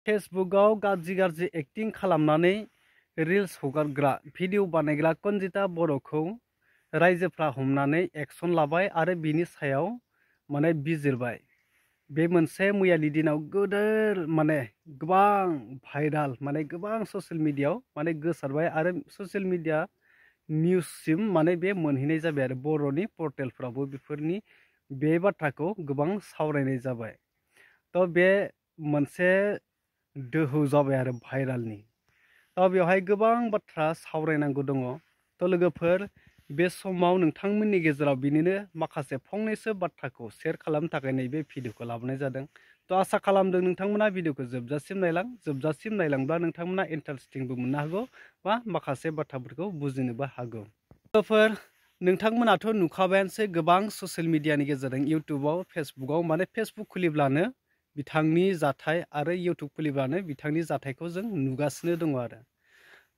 फेसबुकाव गाज्रि एक्टिं खालामनानै reels हगारग्रा video बानायग्रा कनजिता बर'खौ रायजोफ्रा हमनानै एक्सन लाबाय आरो बिनि सायाव बिजिरबाय। बे मोनसे मैयानि दिनाव गोदोर गोबां भाइराल गोबां ससियेल मिडियायाव गोसारबाय आरो ससियेल मिडिया निउससिम बे मोनहैनाय जाबाय आरो बर'नि पर्टेलफ्रावबो बेफोरनि बे बाथ्राखौ गोबां सावरायनाय जाबाय। तो बे मोनसे दोहौ जाबाय आरो भाइरालनि। तो बेवहाय गोबां बाथ्रा सावरायनांगौ दङ। तो लोगोफोर बे समाव नोंथांमोननि गेजेराव बिनिनो माखासे फंनैसो बाथ्राखौ शेयार खालामनो थाखाय नैबे भिडिअखौ लाबोनाय जादों। तो आसा खालामदों नोंथांमोना भिडिअखौ जोबजासिम नायलांब्ला नोंथांमोना इन्टारेस्टिंबो मोननो हागौ बा माखासे बाथ्राफोरखौ बुजिनोबो हागौ। लोगोफोर नोंथांमोनाथ' नुखाबायानोसै गोबां ससियेल मिडियानि गेजेरजों इउटुबाव फेसबुकाव फेसबुक खुलिब्लानो बिथांनि जाथाय आरो इउटुब खुलिब्लानो बिथांनि जाथायखौ जों नुगासिनो दङ आरो।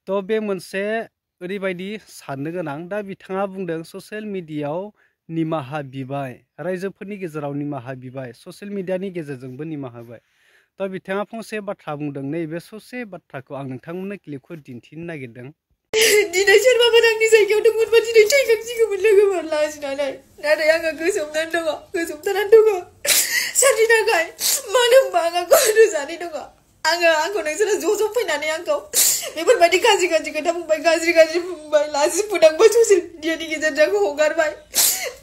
तो बे मोनसे ओरैबायदि साननो गोनां, दा बिथाङा बुंदों ससियेल मिडियायाव निमाहा बिबाय, रायजोफोरनि गेजेराव निमाहा बिबाय, ससियेल मिडियानि गेजेरजोंबो निमाहा होबाय। तो बिथाङा फंसे बाथ्रा बुंदों, नैबे ससे बाथ्राखौ आं नोंथांमोननो क्लिपखौ दिन्थिनो नागिरदों। दिनै सोरबाफोर आंनि जायगायाव दंमोनबा दिनै थैखांसिगौमोन लोगोफोर लाजिनानै, नाथाय आङो गोजोमनानै दङ, गोजोमथानानै दङ सोरनि थाखाय, मानो होनबा आंहा गथ' सानै दङ। आंखौ नोंसोरो ज' फैनानै आंखौ बेफोरबायदि गाज्रि खोथा बुंबाय, गाज्रि बुंबाय, लाजि फोनांबाय, ससियेल मिडियानि गेजेरजों हगारबाय।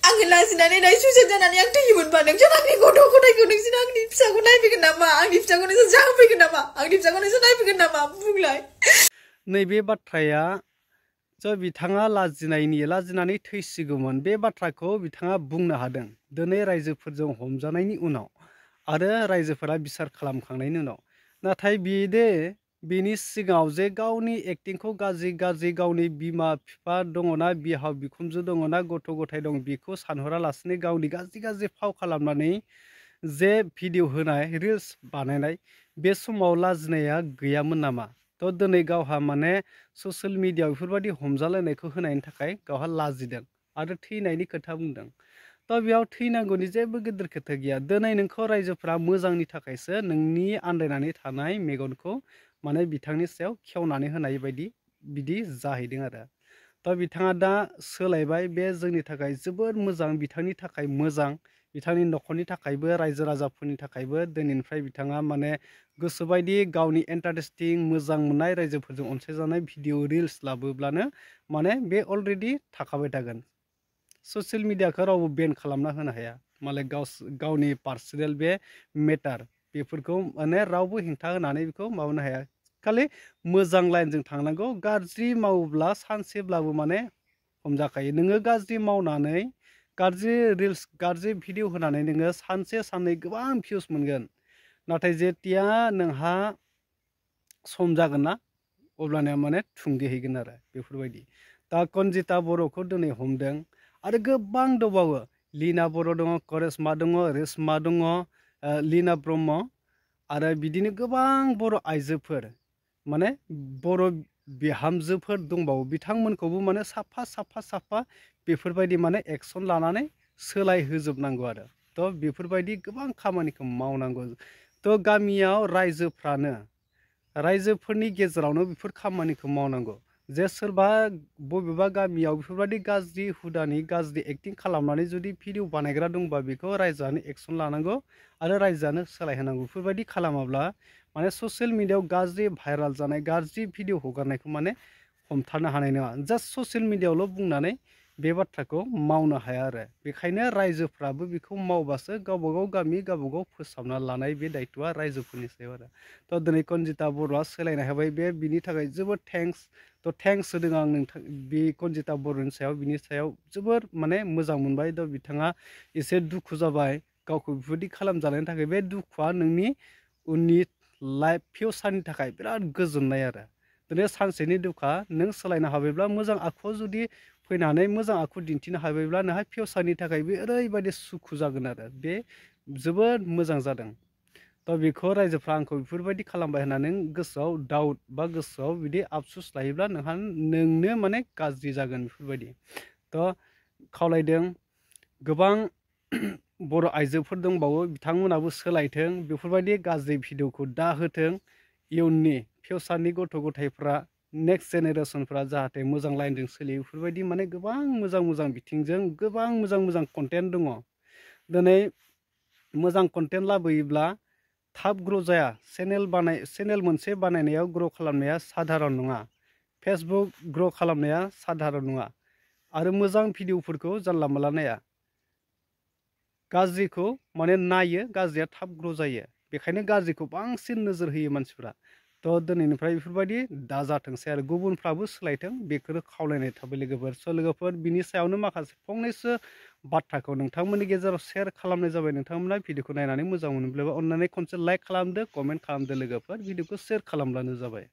आङो लाजिनानै दायो सुइसाइड जानानै आं थैयोमोनबा नोंसोर आंनि गथ' गथायखौ, नोंसोर आंनि फिसाखौ नायफैगोन नामा? आंनि फिसाखौ नोंसोर जाहोफैगोन नामा? आंनि फिसाखौ नोंसोर नायफैगोन नामा? बुंलाय। नैबे बाथ्राया बिथाङा लाजिनानै थैसिगौमोन, बे बाथ्राखौ बिथाङा बुंनो हादों दिनै रायजोफोरजों हमजानायनि उनाव आरो रायजोफोरा बिसार खालामखांनायनि उनाव। नाथाय बेनि सिगाङाव जे गावनि एक्टिंखौ गाज्रि गावनि बिमा बिफा दङना, बिहाव बिखुनजो दङना, गथ' गथाय दं, बेखौ सानहरालासिनो गावनि गाज्रि फाव खालामनानै जे भिडिअ होनाय, रिल्स बानायनाय, बे समाव लाजिनाया गैयामोन नामा? तो दिनै गावहा ससियेल मिडियायाव बेफोरबायदि हमजालायनायखौ होनायनि थाखाय गावहा लाजिदों आरो थैनायनि खोथा बुंदों। तो बेयाव थैनांगौनि जेबो गिदिर खोथा गैया। दिनै नोंखौ रायजोफ्रा मोजांनि थाखायसो नोंनि आन्दायनानै थानाय मेगनखौ बिथांनि सायाव खेवनानै होनाय बायदि बिदि जाहैदों आरो। तो बिथाङा दा सोलायबाय, बे जोंनि थाखाय जोबोद मोजां, बिथांनि थाखाय मोजां, बिथांनि न'खरनि थाखायबो, रायजो राजाफोरनि थाखायबो। दिनैनिफ्राय बिथाङा गोसोबायदि गावनि इन्टारेस्टिं मोजां मोननाय रायजोफोरजों अनसायजानाय भिडिअ रिल्स लाबोब्लानो बे अलरेडि थाखाबाय थागोन। ससियेल मिडियाखौ रावबो बेन खालामना होनो हाया। गावनि पार्सनेल बे मेटार बेफोरखौ रावबो हेंथा होनानै बेखौ माबानो हाया। खालि मोजां लाइनजों थांनांगौ। गाज्रि मावोब्ला सानसेब्लाबो हमजाखायो। नोङो गाज्रि मावनानै, गाज्रि रिल्स, गाज्रि भिडिअ होनानै नोङो सानसे साननै गोबां भिउस मोनगोन। नाथाय जेतिया नोंहा सम जागोन ना, अब्लानिया थुंगेहैगोन आरो बेफोरबायदि। दा कनजिता बर'खौ दिनै हमदों आरो गोबां दंबावो। लिना बर' दङ, करिश्मा दङ, रेशमा दङ, लिना ब्रह्म आरो बिदिनो गोबां बर' आइजोफोर बर' बिहामजोफोर दंबावो। बिथांमोनखौबो साफा बेफोरबायदि एक्सन लानानै सोलायहोजोबनांगौ आरो। तो बेफोरबायदि गोबां खामानिखौ मावनांगौ। तो गामियाव रायजोफोरनि गेजेरावनो बेफोर खामानिखौ मावनांगौ। जे सोरबा बबेबा गामियाव बेफोरबायदि गाज्रि हुदानि, गाज्रि एक्टिं खालामनानै जुदि भिडिअ बानायग्रा दंबा बेखौ रायजोआनो एक्सन लानांगौ आरो रायजोआनो सोलायहोनांगौ। बेफोरबायदि खालामाब्ला ससियेल मिडियायाव गाज्रि भाइराल जानाय, गाज्रि भिडिअ हगारनायखौ हमथानो हानाय नङा। जास्ट ससियेल मिडियायावल' बुंनानै बे बाथ्राखौ मावनो हाया आरो। बेखायनो रायजोफ्राबो बेखौ मावबासो गावबागाव गामि, गावबागाव फोसाबना लानाय बे दायथ'आ रायजोफोरनि सायाव आरो। तो दिनै कनजिता बर'आ सोलायना होबाय, बिनि थाखाय जोबोद थेंक्स। तो थेंक्स होदों आं बे कनजिता बर'नि सायाव, बिनि सायाव जोबोर मोजां मोनबाय। तो बिथाङा एसे दुखु जाबाय गावखौ बेफोरबायदि खालामजानायनि थाखाय। बे दुखुआ नोंनि उननि लाइफ फिउचारनि थाखाय बिराद गोजोननाय आरो। दिनै सानसेनि दुखुआ नों सोलायनो हाबायब्ला, मोजां आखुआव जुदि फैनानै मोजां आखु दिन्थिनो हाबायब्ला नोंहा फिउचारनि थाखाय बे ओरैबायदि सुखु जागोन आरो। बे जोबोद मोजां जादों। तो बेखौ रायजोफ्रा आंखौ बेफोरबायदि खालामबाय होननानै गोसोआव डाउट बा गोसोआव बिदि आफसुस लायोब्ला नोंनो गाज्रि जागोन बेफोरबायदि। तो खावलायदों, गोबां बर' आइजोफोर दंबावो बिथांमोनाबो सोलायथों बेफोरबायदि गाज्रि भिडिअखौ दा होथों इयुननि फिउचारनि गथ' गथायफ्रा नेक्स्ट जेनेरेसनफ्रा जाहाथे मोजां लाइनजों सोलियो बेफोरबायदि माने गोबां मोजां बिथिंजों गोबां मोजां कन्टेन्ट दङ दिनै मोजां कन्टेन्ट लाबोयोब्ला थाब ग्र' जाया चेनेल मोनसे बानायनायाव ग्र' खालामनाया साधारन नङा फेसबुक ग्र' खालामनाया साधारन नङा आरो मोजां भिडिअफोरखौ जानला मोनला नाया गाज्रिखौ माने नायो गाज्रिया थाब ग्र' जायो बेखायनो गाज्रिखौ बांसिन नोजोर होयो मानसिफ्रा थ' दिनैनिफ्राय बेफोरबायदि दाजाथोंसै आरो गुबुनफ्राबो सोलायथों बेखौनो खावलायनाय थाबाय लोगोफोर स' लोगोफोर बिनि सायावनो माखासे फंनैसो बाथ्राखौ नोंथांमोननि गेजेराव शेयार खालामनाय जाबाय नोंथांमोना भिडिअखौ नायनानै मोजां मोनोब्ला अननानै खनसे लाइक खालामदो कमेन्ट खालामदो लोगोफोर भिडिअखौ शेयार खालामब्लानो जाबाय।